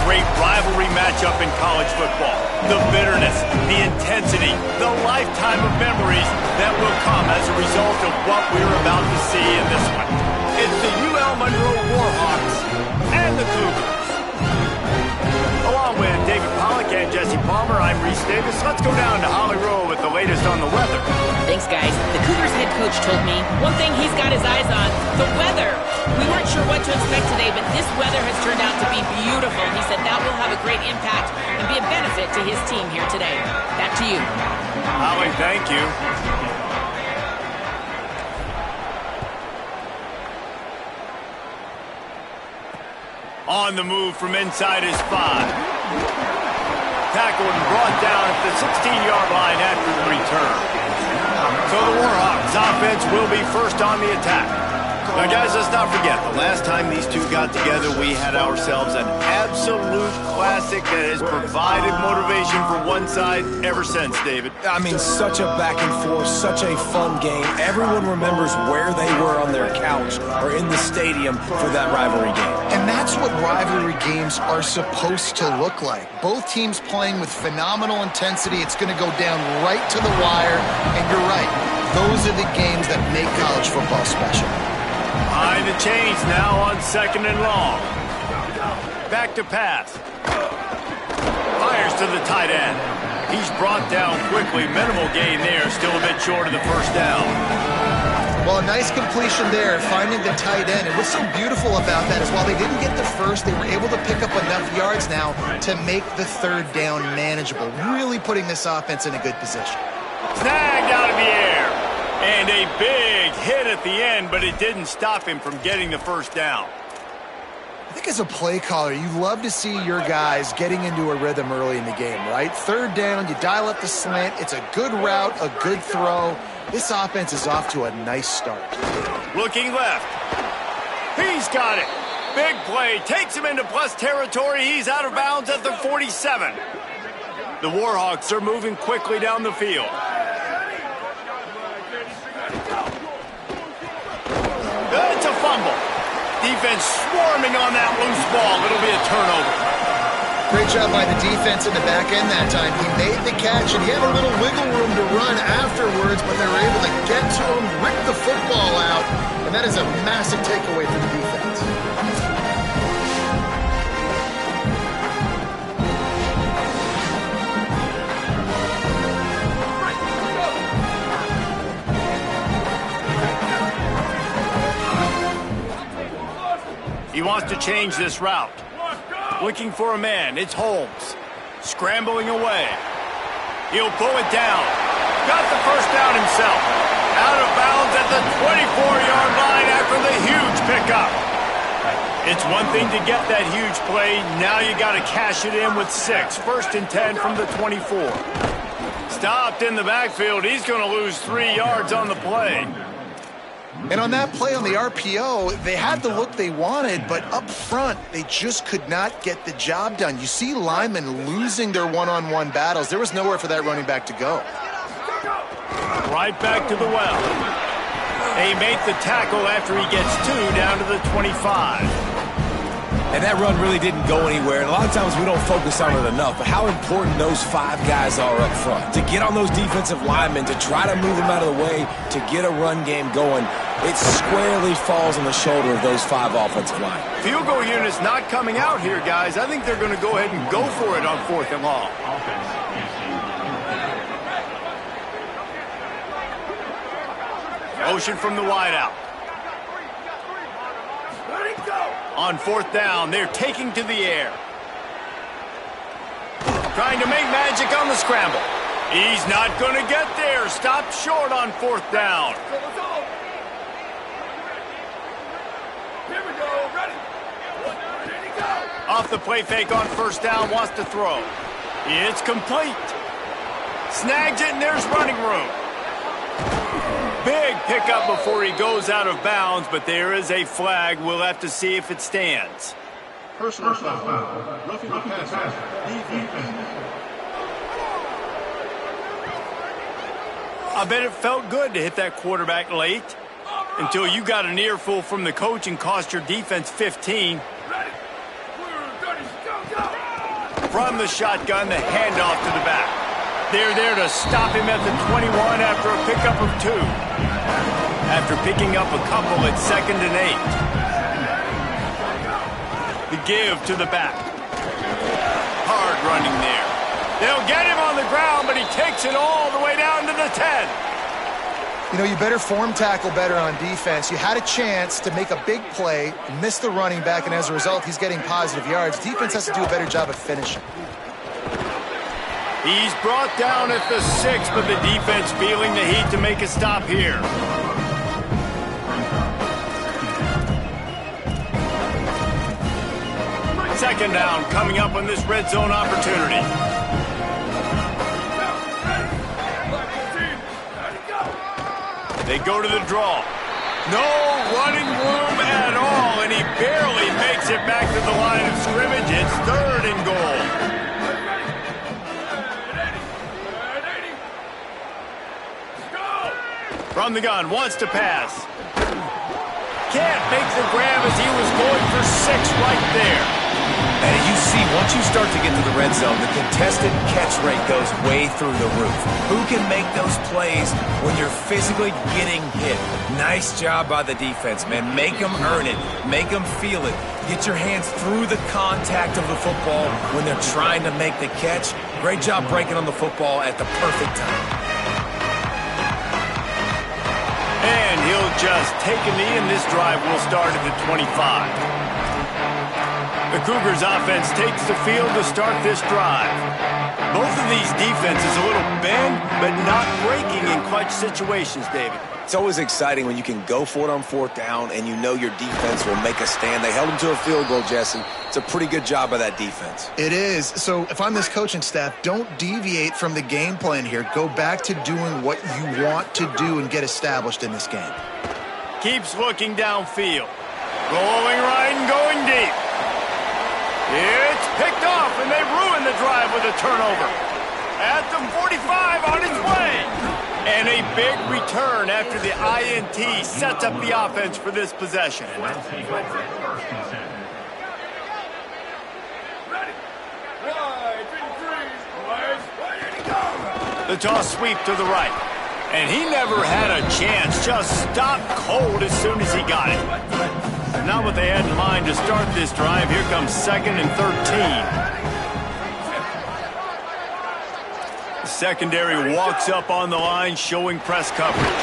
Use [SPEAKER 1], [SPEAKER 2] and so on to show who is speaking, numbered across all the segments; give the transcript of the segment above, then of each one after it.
[SPEAKER 1] great rivalry matchup in college football. The bitterness, the intensity, the lifetime of memories that will come as a result of what we're about to see in this one. It's the UL Monroe Warhawks and the Cougars. Along with David Pollack and Jesse Palmer, I'm Reese Davis. Let's go down to Holly Rowe with the latest on the weather.
[SPEAKER 2] Thanks, guys. The Cougars head coach told me one thing he's got his eyes on, the weather. We weren't sure what to expect today, but this weather has turned out to be beautiful. He said that will have a great impact and be a benefit to his team here today. Back to you.
[SPEAKER 1] Holly, thank you. On the move from inside his 5. Tackled and brought down at the 16-yard line after the return. So the Warhawks offense will be first on the attack. Now, guys, let's not forget, the last time these two got together, we had ourselves an absolute classic that has provided motivation for one side ever since, David.
[SPEAKER 3] I mean, such a back and forth, such a fun game. Everyone remembers where they were on their couch or in the stadium for that rivalry game.
[SPEAKER 4] And that's what rivalry games are supposed to look like. Both teams playing with phenomenal intensity. It's going to go down right to the wire. And you're right, those are the games that make college football special.
[SPEAKER 1] Behind the chains now on 2nd and long. Back to pass. Fires to the tight end. He's brought down quickly. Minimal gain there. Still a bit short of the first down.
[SPEAKER 4] Well, a nice completion there, finding the tight end. And what's so beautiful about that is while they didn't get the first, they were able to pick up enough yards now to make the 3rd down manageable. Really putting this offense in a good position.
[SPEAKER 1] Snagged out of the air. And a big hit at the end, but it didn't stop him from getting the first down.
[SPEAKER 4] I think as a play caller, you love to see your guys getting into a rhythm early in the game, right? 3rd down, you dial up the slant. It's a good route, a good throw. This offense is off to a nice start.
[SPEAKER 1] Looking left. He's got it. Big play. Takes him into plus territory. He's out of bounds at the 47. The Warhawks are moving quickly down the field. It's a fumble. Defense swarming on that loose ball. It'll be a turnover.
[SPEAKER 4] Great job by the defense in the back end that time. He made the catch, and he had a little wiggle room to run afterwards, but they were able to get to him, rip the football out, and that is a massive takeaway for the defense.
[SPEAKER 1] He wants to change this route. Looking for a man. It's Holmes. Scrambling away. He'll pull it down. Got the first down himself. Out of bounds at the 24-yard line after the huge pickup. It's one thing to get that huge play. Now you got to cash it in with 6. 1st and 10 from the 24. Stopped in the backfield. He's going to lose 3 yards on the play.
[SPEAKER 4] And on that play on the RPO, they had the look they wanted, but up front, they just could not get the job done. You see linemen losing their one-on-one battles. There was nowhere for that running back to go.
[SPEAKER 1] Right back to the well. They make the tackle after he gets 2 down to the 25.
[SPEAKER 3] And that run really didn't go anywhere. And a lot of times we don't focus on it enough, but how important those 5 guys are up front. To get on those defensive linemen, to try to move them out of the way, to get a run game going, it squarely falls on the shoulder of those 5 offensive line.
[SPEAKER 1] Field goal unit's not coming out here, guys. I think they're going to go ahead and go for it on 4th and long. Motion from the wideout. On 4th down, they're taking to the air. Trying to make magic on the scramble. He's not going to get there. Stopped short on 4th down.
[SPEAKER 5] Here we go, ready.
[SPEAKER 1] Off the play fake on 1st down, wants to throw. It's complete. Snags it, and there's running room. Big pickup before he goes out of bounds, but there is a flag. We'll have to see if it stands.
[SPEAKER 5] Personal foul. Roughing the passer. Defense.
[SPEAKER 1] I bet it felt good to hit that quarterback late until you got an earful from the coach and cost your defense 15.
[SPEAKER 5] Ready. 30, go, go.
[SPEAKER 1] from the shotgun, the handoff to the back. They're there to stop him at the 21 after a pickup of 2. After picking up a couple at 2nd and 8. The give to the back. Hard running there. They'll get him on the ground, but he takes it all the way down to the 10.
[SPEAKER 4] You know, you better form tackle better on defense. You had a chance to make a big play, miss the running back, and as a result, he's getting positive yards. Defense has to do a better job of finishing.
[SPEAKER 1] He's brought down at the 6, but the defense feeling the heat to make a stop here. Second down coming up on this red zone opportunity. They go to the draw. No running room at all, and he barely makes it back to the line of scrimmage. It's 3rd and goal. From the gun, wants to pass. Can't make the grab as he was going for 6 right there.
[SPEAKER 3] And you see, once you start to get to the red zone, the contested catch rate goes way through the roof. Who can make those plays when you're physically getting hit? Nice job by the defense, man. Make them earn it. Make them feel it. Get your hands through the contact of the football when they're trying to make the catch. Great job breaking on the football at the perfect time.
[SPEAKER 1] And he'll just take a knee, and this drive will start at the 25. The Cougars offense takes the field to start this drive. Both of these defenses a little bend, but not breaking in clutch situations, David.
[SPEAKER 3] It's always exciting when you can go for it on 4th down and you know your defense will make a stand. They held them to a field goal, Jesse. It's a pretty good job by that defense.
[SPEAKER 4] It is. So if I'm this coaching staff, don't deviate from the game plan here. Go back to doing what you want to do and get established in this game.
[SPEAKER 1] Keeps looking downfield. Rolling right and going deep. It's picked off, and they ruin the drive with a turnover. At the 45 on its way. And a big return after the INT sets up the offense for this possession. The toss sweep to the right. And he never had a chance. Just stopped cold as soon as he got it. Not what they had in mind to start this drive. Here comes 2nd and 13. The secondary walks up on the line, showing press coverage.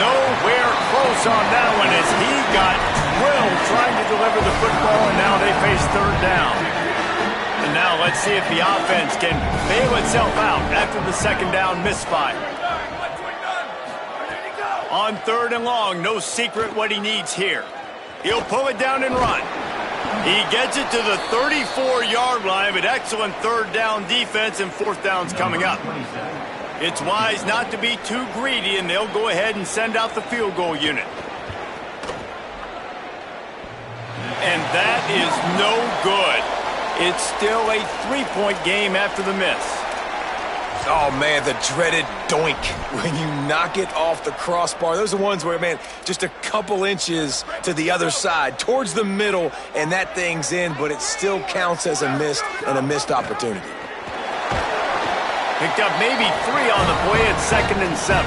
[SPEAKER 1] Nowhere close on that one as he got drilled trying to deliver the football, and now they face 3rd down. And now let's see if the offense can bail itself out after the 2nd down misfire. On 3rd and long, no secret what he needs here. He'll pull it down and run. He gets it to the 34-yard line, but excellent 3rd down defense, and 4th down's coming up. It's wise not to be too greedy, and they'll go ahead and send out the field goal unit. And that is no good. It's still a 3-point game after the miss.
[SPEAKER 3] Oh, man, the dreaded doink when you knock it off the crossbar. Those are ones where, man, just a couple inches to the other side, towards the middle, and that thing's in, but it still counts as a missed opportunity.
[SPEAKER 1] Picked up maybe 3 on the play at 2nd and 7.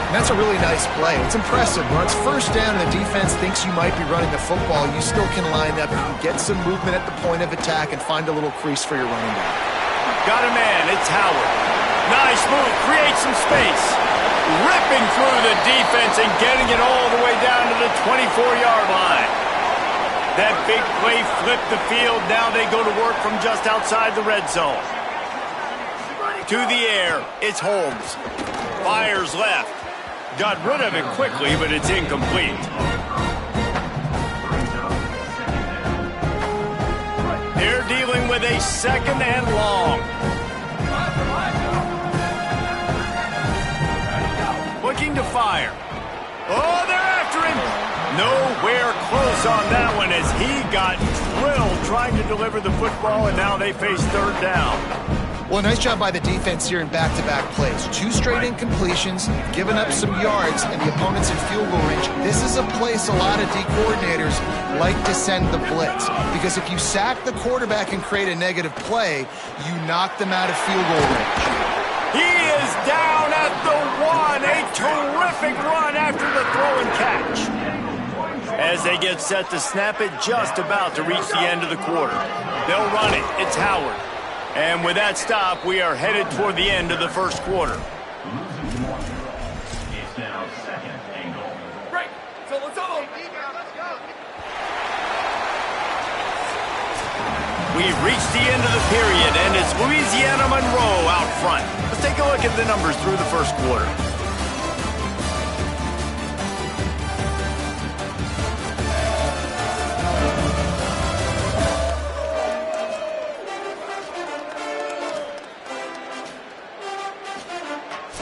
[SPEAKER 4] And that's a really nice play. It's impressive. When it's 1st down and the defense thinks you might be running the football, you still can line up. You can get some movement at the point of attack and find a little crease for your running back.
[SPEAKER 1] Got a man, it's Howard. Nice move, creates some space. Ripping through the defense and getting it all the way down to the 24-yard line. That big play flipped the field. Now they go to work from just outside the red zone. To the air, it's Holmes. Fires left. Got rid of it quickly, but it's incomplete. They're dealing with a 2nd and long. Looking to fire. Oh, they're after him. Nowhere close on that one as he got drilled trying to deliver the football, and now they face 3rd down.
[SPEAKER 4] Well, nice job by the defense here in back-to-back plays. 2 straight incompletions, giving up some yards, and the opponent's in field goal range. This is a place a lot of D coordinators like to send the blitz, because if you sack the quarterback and create a negative play, you knock them out of field goal range.
[SPEAKER 1] He is down at the 1. A terrific run after the throw and catch. As they get set to snap it, just about to reach the end of the quarter. They'll run it. It's Howard. And with that stop, we are headed toward the end of the first quarter.
[SPEAKER 5] It's now second and goal.
[SPEAKER 1] Right. So let's go. We've reached the end of the period, and it's Louisiana Monroe out front. Let's take a look at the numbers through the first quarter.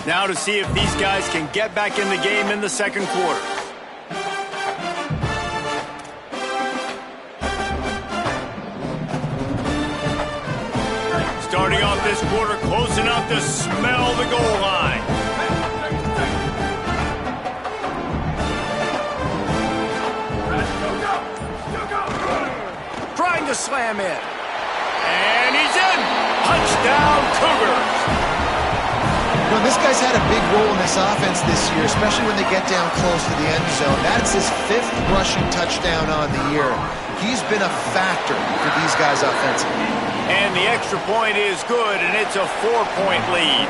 [SPEAKER 1] Now to see if these guys can get back in the game in the second quarter. Starting off this quarter close enough to smell the goal line. Trying to slam in. And he's in. Touchdown Cougars.
[SPEAKER 4] Well, this guy's had a big role in this offense this year, especially when they get down close to the end zone. That's his 5th rushing touchdown on the year. He's been a factor for these guys offensively.
[SPEAKER 1] And the extra point is good, and it's a 4-point lead.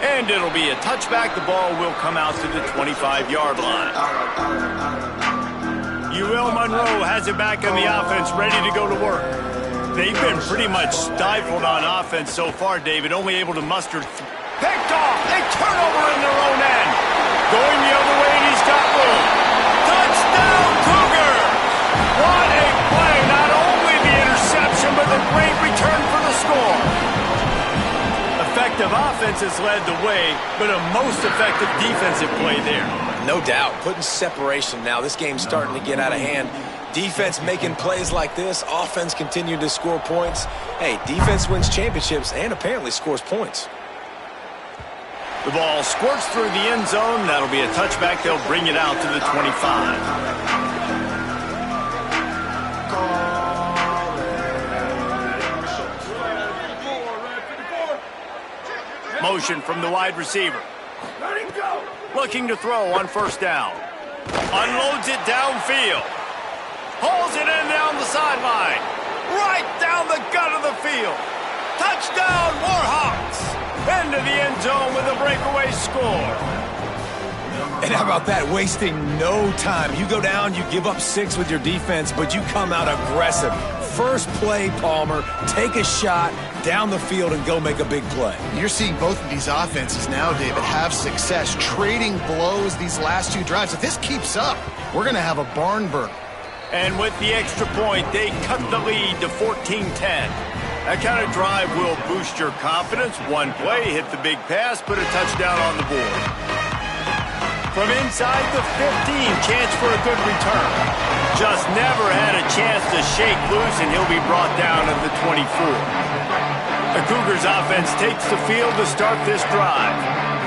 [SPEAKER 1] And it'll be a touchback. The ball will come out to the 25-yard line. UL Monroe has it back on the offense, ready to go to work. They've been pretty much stifled on offense so far, David, only able to muster. Picked off, a turnover in their own end. Going the other way, and he's got room. Touchdown, Cougars! What a play, not only the interception, but the great return for the score. Effective offense has led the way, but a most effective defensive play there.
[SPEAKER 3] No doubt. Putting separation now. This game's starting to get out of hand. Defense making plays like this. Offense continuing to score points. Hey, defense wins championships and apparently scores points.
[SPEAKER 1] The ball squirts through the end zone. That'll be a touchback. They'll bring it out to the 25. Motion from the wide receiver. Looking to throw on first down. Unloads it downfield. Hauls it in down the sideline. Right down the gut of the field. Touchdown, Warhawks! Into the end zone with a breakaway score.
[SPEAKER 3] And how about that? Wasting no time. You go down, you give up 6 with your defense, but you come out aggressive. First play, Palmer, take a shot down the field and go make a big play.
[SPEAKER 4] You're seeing both of these offenses now, David, have success trading blows these last 2 drives. If this keeps up, we're going to have a barn burner.
[SPEAKER 1] And with the extra point, they cut the lead to 14-10. That kind of drive will boost your confidence. One play, hit the big pass, put a touchdown on the board. From inside the 15, chance for a good return. Just never had a chance to shake loose, and he'll be brought down at the 24. The Cougars offense takes the field to start this drive.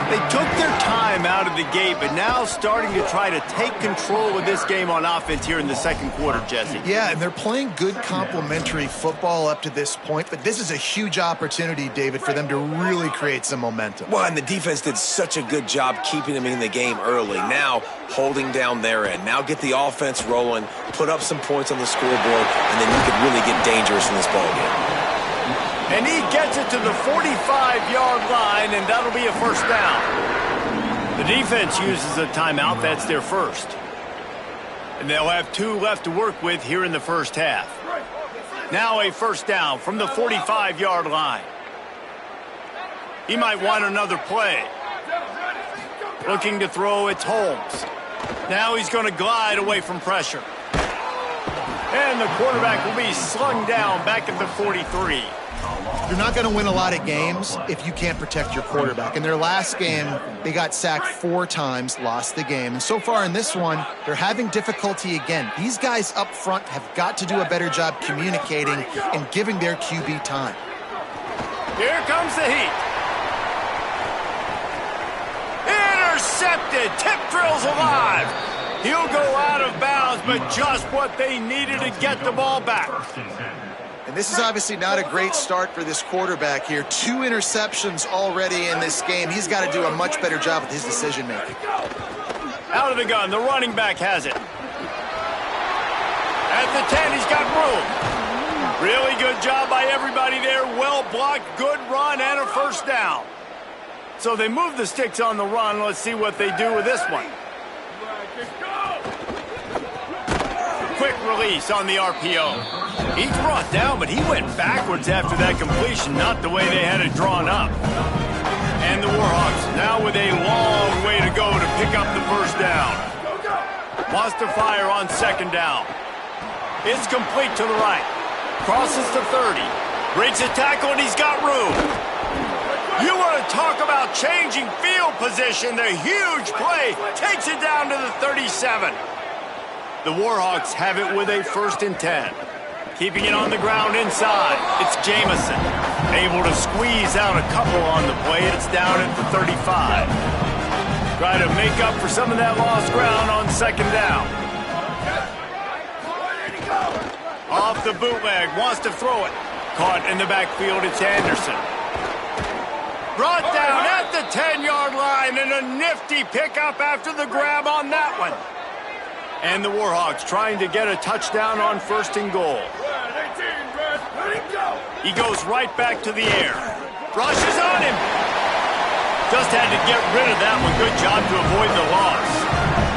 [SPEAKER 1] They took their time out of the gate, but now starting to try to take control of this game on offense here in the second quarter, Jesse.
[SPEAKER 4] Yeah, and they're playing good complementary football up to this point, but this is a huge opportunity, David, for them to really create some momentum.
[SPEAKER 3] Well, and the defense did such a good job keeping them in the game early. Now, holding down their end. Now get the offense rolling, put up some points on the scoreboard, and then you could really get dangerous in this ballgame.
[SPEAKER 1] And he gets it to the 45-yard line, and that'll be a first down. The defense uses a timeout. That's their first. And they'll have 2 left to work with here in the first half. Now a first down from the 45-yard line. He might want another play. Looking to throw, it's Holmes. Now he's going to glide away from pressure. And the quarterback will be slung down back at the 43.
[SPEAKER 4] You're not going to win a lot of games if you can't protect your quarterback. In their last game, they got sacked 4 times, lost the game. And so far in this one, they're having difficulty again. These guys up front have got to do a better job communicating and giving their QB time.
[SPEAKER 1] Here comes the heat. Intercepted. Tip drill's alive. He'll go out of bounds, but just what they needed to get the ball back.
[SPEAKER 4] And this is obviously not a great start for this quarterback here. 2 interceptions already in this game. He's got to do a much better job with his decision-making.
[SPEAKER 1] Out of the gun, the running back has it. At the 10, he's got room. Really good job by everybody there. Well blocked, good run, and a first down. So they move the sticks on the run. Let's see what they do with this one. Quick release on the RPO. He's brought down, but he went backwards after that completion, not the way they had it drawn up. And the Warhawks now with a long way to go to pick up the first down. Wants to fire on second down. It's complete to the right. Crosses to 30. Breaks a tackle, and he's got room. You want to talk about changing field position. The huge play takes it down to the 37. The Warhawks have it with a 1st and 10. Keeping it on the ground inside. It's Jamison. Able to squeeze out a couple on the play. It's down at the 35. Try to make up for some of that lost ground on second down. Off the bootleg. Wants to throw it. Caught in the backfield. It's Anderson. Brought down at the 10-yard line, and a nifty pickup after the grab on that one. And the Warhawks trying to get a touchdown on 1st and goal. He goes right back to the air. Rushes on him. Just had to get rid of that one. Good job to avoid the loss.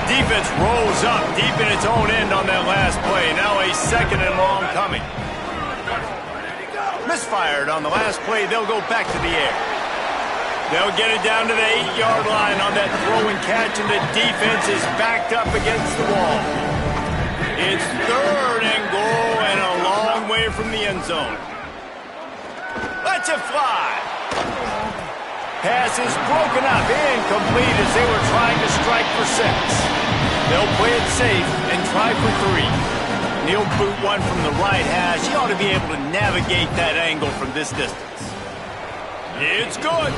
[SPEAKER 1] Defense rolls up deep in its own end on that last play. Now a 2nd and long coming. Misfired on the last play. They'll go back to the air. They'll get it down to the 8-yard line on that throw and catch, and the defense is backed up against the wall. It's 3rd and goal and a long way from the end zone. Lets it fly. Pass is broken up, incomplete as they were trying to strike for 6. They'll play it safe and try for 3. He'll boot one from the right hash. He ought to be able to navigate that angle from this distance. It's good.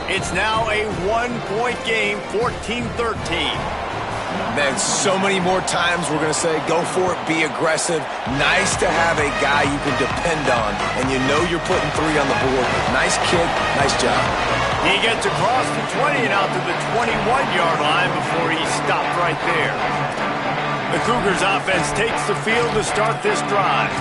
[SPEAKER 1] It's now a 1-point game, 14-13.
[SPEAKER 3] Man, so many more times we're going to say, go for it, be aggressive. Nice to have a guy you can depend on, and you know you're putting 3 on the board. Nice kid, nice job.
[SPEAKER 1] He gets across the 20 and out to the 21-yard line before he's stopped right there. The Cougars offense takes the field to start this drive.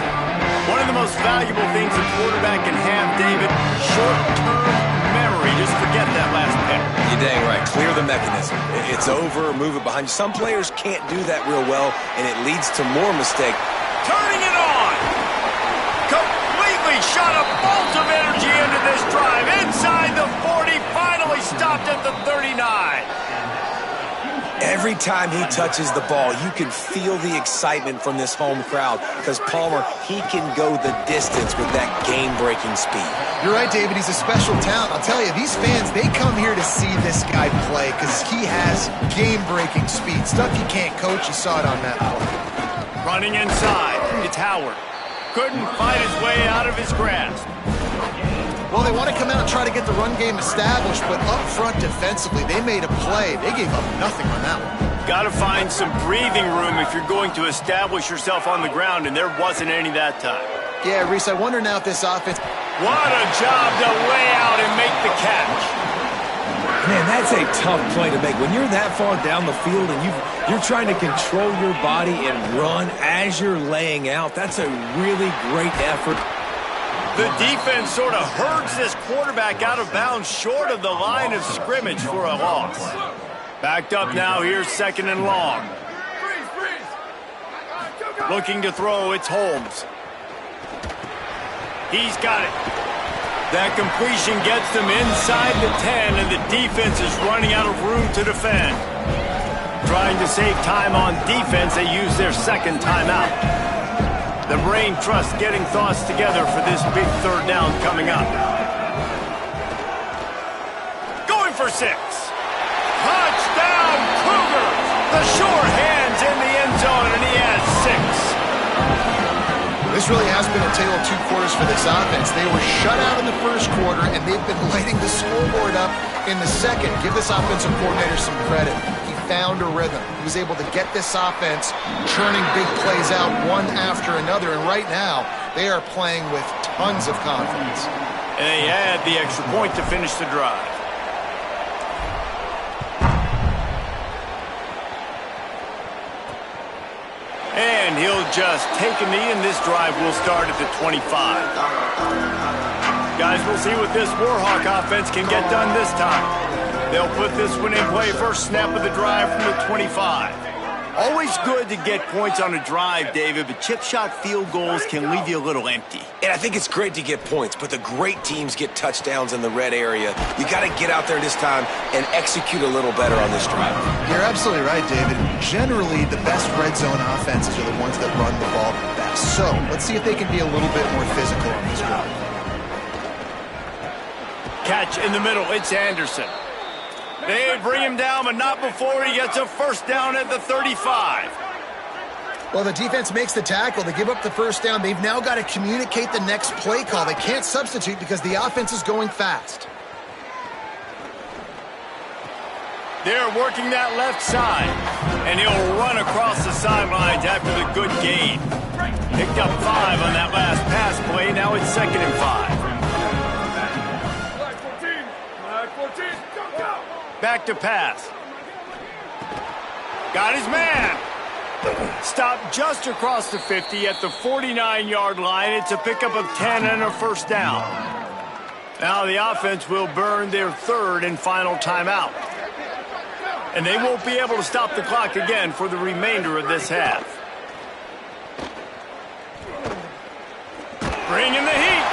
[SPEAKER 1] One of the most valuable things a quarterback can have, David, short-term memory. Just forget that last pick.
[SPEAKER 3] You're dang right. Clear the mechanism. It's over, move it behind you. Some players can't do that real well, and it leads to more mistake.
[SPEAKER 1] Turning it on! Completely shot a bolt of energy into this drive. Inside the 40, finally stopped at the 39.
[SPEAKER 3] Every time he touches the ball, you can feel the excitement from this home crowd because Palmer, he can go the distance with that game-breaking speed.
[SPEAKER 4] You're right, David. He's a special talent. I'll tell you, these fans, they come here to see this guy play because he has game-breaking speed. Stuff you can't coach. You saw it on that play.
[SPEAKER 1] Running inside. It's Howard. Couldn't fight his way out of his grasp.
[SPEAKER 4] Well, they want to come out and try to get the run game established, but up front defensively, they made a play. They gave up nothing on that one.
[SPEAKER 1] Got to find some breathing room if you're going to establish yourself on the ground, and there wasn't any that time.
[SPEAKER 4] Yeah, Reese, I wonder now if this offense...
[SPEAKER 1] What a job to lay out and make the catch.
[SPEAKER 3] Man, that's a tough play to make. When you're that far down the field and you're trying to control your body and run as you're laying out, that's a really great effort.
[SPEAKER 1] The defense sort of herds this quarterback out of bounds short of the line of scrimmage for a loss. Backed up now, here's 2nd and long. Looking to throw, it's Holmes. He's got it. That completion gets them inside the 10, and the defense is running out of room to defend. Trying to save time on defense, they use their 2nd timeout. The brain trust getting thoughts together for this big 3rd down coming up. for 6. Touchdown, Cougars! The sure hands in the end zone, and he has 6.
[SPEAKER 4] This really has been a tale of 2 quarters for this offense. They were shut out in the first quarter, and they've been lighting the scoreboard up in the second. Give this offensive coordinator some credit. He found a rhythm. He was able to get this offense churning big plays out one after another, and right now they are playing with tons of confidence.
[SPEAKER 1] And they add the extra point to finish the drive. And he'll just take a knee, and this drive will start at the 25. Guys, we'll see what this Warhawk offense can get done this time. They'll put this one in play first snap of the drive from the 25. Always good to get points on a drive, David, but chip shot field goals can leave you a little empty.
[SPEAKER 3] And I think it's great to get points, but the great teams get touchdowns in the red area. You got to get out there this time and execute a little better on this drive.
[SPEAKER 4] You're absolutely right, David. Generally, the best red zone offenses are the ones that run the ball best. So let's see if they can be a little bit more physical on this drive.
[SPEAKER 1] Catch in the middle. It's Anderson. They bring him down, but not before he gets a first down at the 35.
[SPEAKER 4] Well, the defense makes the tackle. They give up the first down. They've now got to communicate the next play call. They can't substitute because the offense is going fast.
[SPEAKER 1] They're working that left side, and he'll run across the sidelines after the good gain. Picked up 5 on that last pass play. Now it's 2nd and 5. Back to pass. Got his man. Stopped just across the 50 at the 49-yard line. It's a pickup of 10 and a first down. Now the offense will burn their 3rd and final timeout. And they won't be able to stop the clock again for the remainder of this half. Bringing the heat.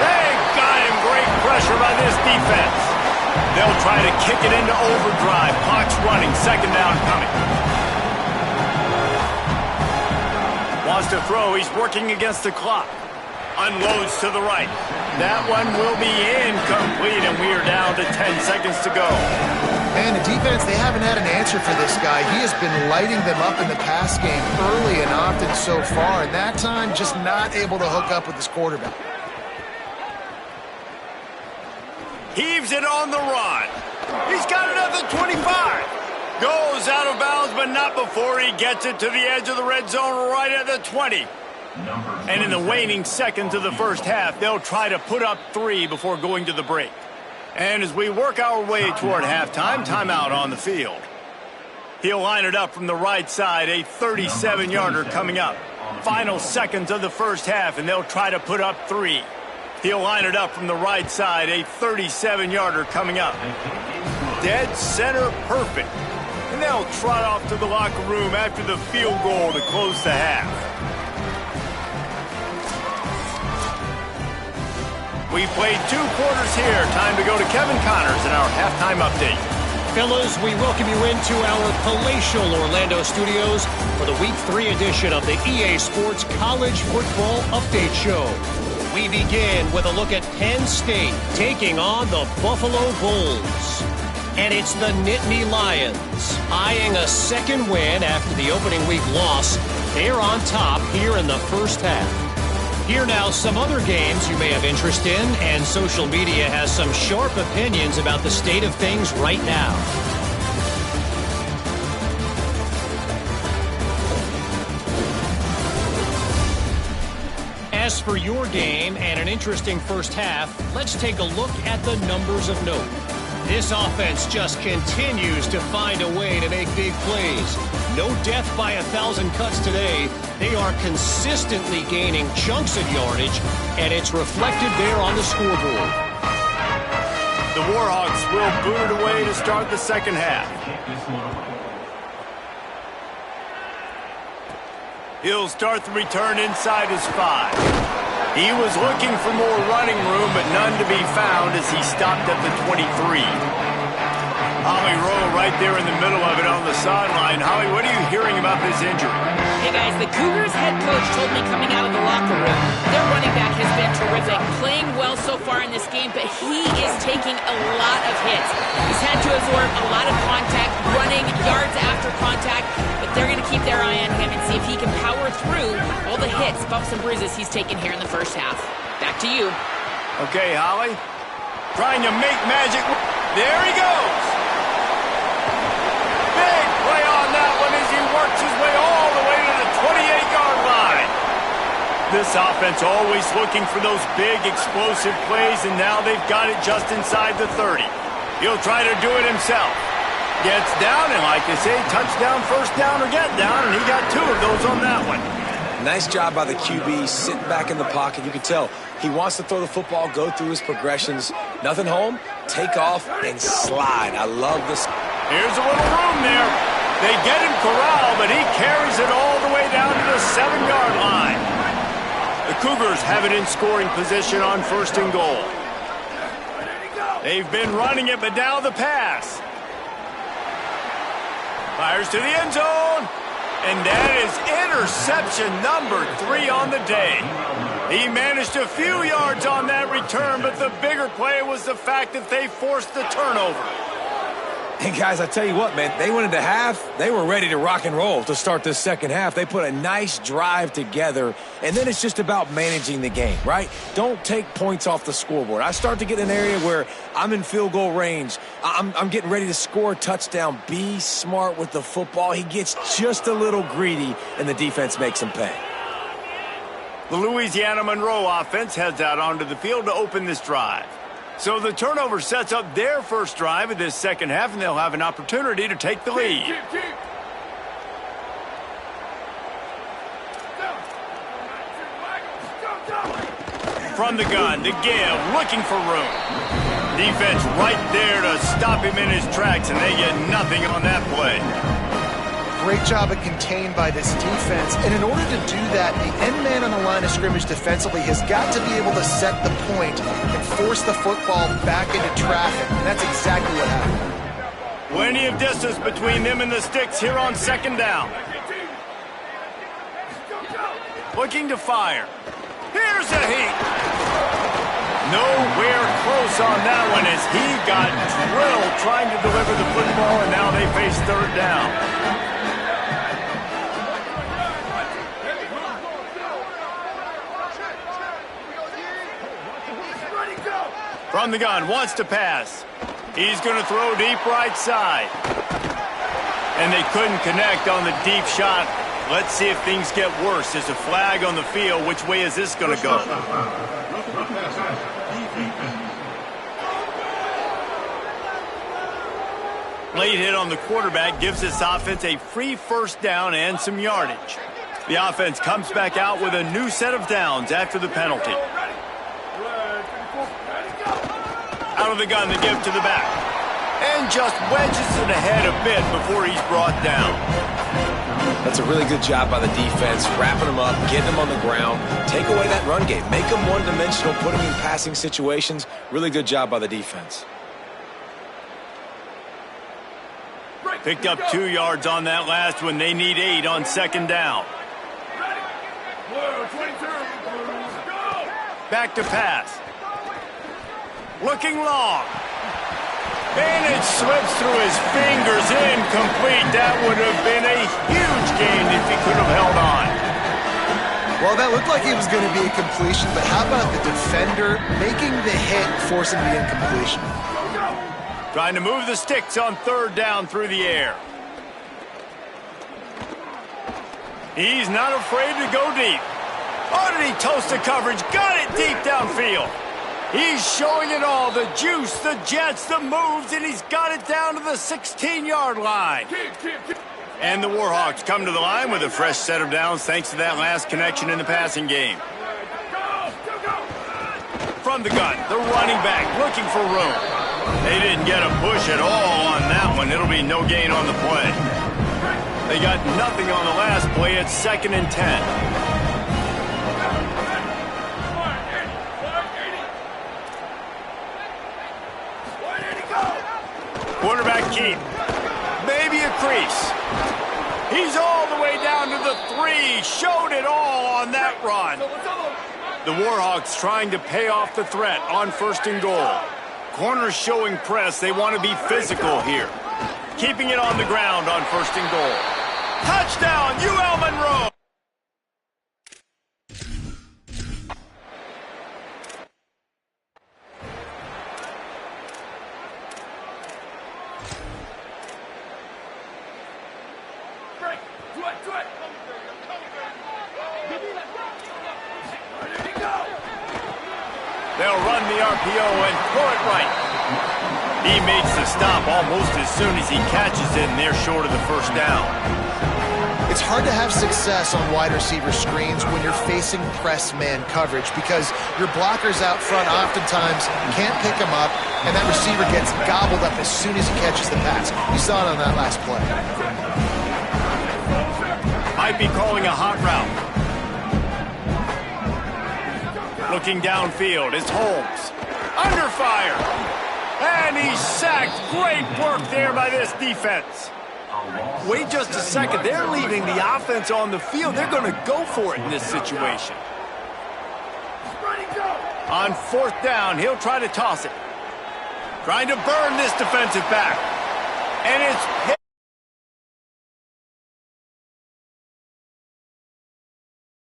[SPEAKER 1] They got him. Great pressure by this defense. They'll try to kick it into overdrive. Clock's running. 2nd down coming. Wants to throw. He's working against the clock. Unloads to the right. That one will be incomplete, and we are down to 10 seconds to go.
[SPEAKER 4] And the defense, they haven't had an answer for this guy. He has been lighting them up in the pass game early and often so far, and that time just not able to hook up with his quarterback.
[SPEAKER 1] Heaves it on the run. He's got it at the 25. Goes out of bounds, but not before he gets it to the edge of the red zone right at the 20. And in the waning seconds of the first half, they'll try to put up 3 before going to the break. And as we work our way toward halftime, timeout on the field. He'll line it up from the right side, a 37-yarder coming up. Final seconds of the first half, and they'll try to put up 3. He'll line it up from the right side, a 37-yarder coming up. Dead center perfect. And they'll trot off to the locker room after the field goal to close the half. We played 2 quarters here. Time to go to Kevin Connors in our halftime update.
[SPEAKER 6] Fellas, we welcome you into our palatial Orlando studios for the Week 3 edition of the EA Sports College Football Update Show. We begin with a look at Penn State taking on the Buffalo Bulls. And it's the Nittany Lions eyeing a 2nd win after the opening week loss. They're on top here in the first half. Here now some other games you may have interest in, and social media has some sharp opinions about the state of things right now. As for your game and an interesting first half, let's take a look at the numbers of note. This offense just continues to find a way to make big plays. No death by 1,000 cuts today. They are consistently gaining chunks of yardage, and it's reflected there on the scoreboard.
[SPEAKER 1] The Warhawks will boot it away to start the second half. He'll start the return inside his 5. He was looking for more running room, but none to be found as he stopped at the 23. Holly Rowe right there in the middle of it on the sideline. Holly, what are you hearing about this injury?
[SPEAKER 2] Hey, guys, the Cougars head coach told me coming out of the locker room, their running back has been terrific, playing well so far in this game, but he is taking a lot of hits. He's had to absorb a lot of contact, running yards after contact, but they're going to keep their eye on him and see if he can power through all the hits, bumps, and bruises he's taken here in the first half. Back to you.
[SPEAKER 1] Okay, Holly. Trying to make magic. There he goes. Big play on that one as he works his way all the way to the 28-yard line. This offense always looking for those big, explosive plays, and now they've got it just inside the 30. He'll try to do it himself. Gets down, and like they say, touchdown, first down, or get down, and he got 2 of those on that one.
[SPEAKER 3] Nice job by the QB, sitting back in the pocket. You can tell he wants to throw the football, go through his progressions. Nothing home, take off, and slide. I love this.
[SPEAKER 1] Here's a little room there. They get him corralled, but he carries it all the way down to the 7-yard line. The Cougars have it in scoring position on 1st and goal. They've been running it, but now the pass. Fires to the end zone. And that is interception number 3 on the day. He managed a few yards on that return, but the bigger play was the fact that they forced the turnover.
[SPEAKER 3] And guys, I tell you what, man, they went into half. They were ready to rock and roll to start this second half. They put a nice drive together, and then it's just about managing the game, right? Don't take points off the scoreboard. I start to get in an area where I'm in field goal range. I'm getting ready to score a touchdown. Be smart with the football. He gets just a little greedy, and the defense makes him pay.
[SPEAKER 1] The Louisiana Monroe offense heads out onto the field to open this drive. So the turnover sets up their first drive of this second half, and they'll have an opportunity to take the lead. From the gun, the give, looking for room. Defense right there to stop him in his tracks, and they get nothing on that play.
[SPEAKER 4] Great job of contained by this defense. And in order to do that, the end man on the line of scrimmage defensively has got to be able to set the point and force the football back into traffic. And that's exactly what happened.
[SPEAKER 1] Plenty of distance between them and the sticks here on 2nd down. Looking to fire. Here's a heat. Nowhere close on that one as he got drilled trying to deliver the football, and now they face 3rd down. From the gun, wants to pass. He's going to throw deep right side. And they couldn't connect on the deep shot. Let's see if things get worse. There's a flag on the field. Which way is this going to go? Late hit on the quarterback gives this offense a free first down and some yardage. The offense comes back out with a new set of downs after the penalty. Out of the gun, the give to the back. And just wedges it ahead a bit before he's brought down.
[SPEAKER 3] That's a really good job by the defense, wrapping them up, getting them on the ground. Take away that run game. Make them one-dimensional, put them in passing situations. Really good job by the defense.
[SPEAKER 1] Picked up 2 yards on that last one. They need 8 on 2nd down. Back to pass. Looking long. And it slips through his fingers, incomplete. That would have been a huge gain if he could have held on.
[SPEAKER 4] Well, that looked like it was going to be a completion, but how about the defender making the hit, forcing the incompletion?
[SPEAKER 1] Trying to move the sticks on 3rd down through the air. He's not afraid to go deep. Oh, did he toast the coverage? Got it deep downfield. He's showing it all, the juice, the jets, the moves, and he's got it down to the 16-yard line. And the Warhawks come to the line with a fresh set of downs thanks to that last connection in the passing game. From the gun, the running back looking for room. They didn't get a push at all on that one. It'll be no gain on the play. They got nothing on the last play. It's 2nd and 10. Quarterback keep. Maybe a crease. He's all the way down to the 3. Showed it all on that run. The Warhawks trying to pay off the threat on 1st and goal. Corners showing press. They want to be physical here. Keeping it on the ground on 1st and goal. Touchdown, UL Monroe! They'll run the RPO and throw it right. He makes the stop almost as soon as he catches it, and they're short of the 1st down.
[SPEAKER 4] It's hard to have success on wide receiver screens when you're facing press man coverage because your blockers out front oftentimes can't pick him up, and that receiver gets gobbled up as soon as he catches the pass. You saw it on that last play.
[SPEAKER 1] Might be calling a hot route. Looking downfield is Holmes. Under fire. And he's sacked. Great work there by this defense. Wait just a second. They're leaving the offense on the field. They're going to go for it in this situation. On 4th down, he'll try to toss it. Trying to burn this defensive back. And it's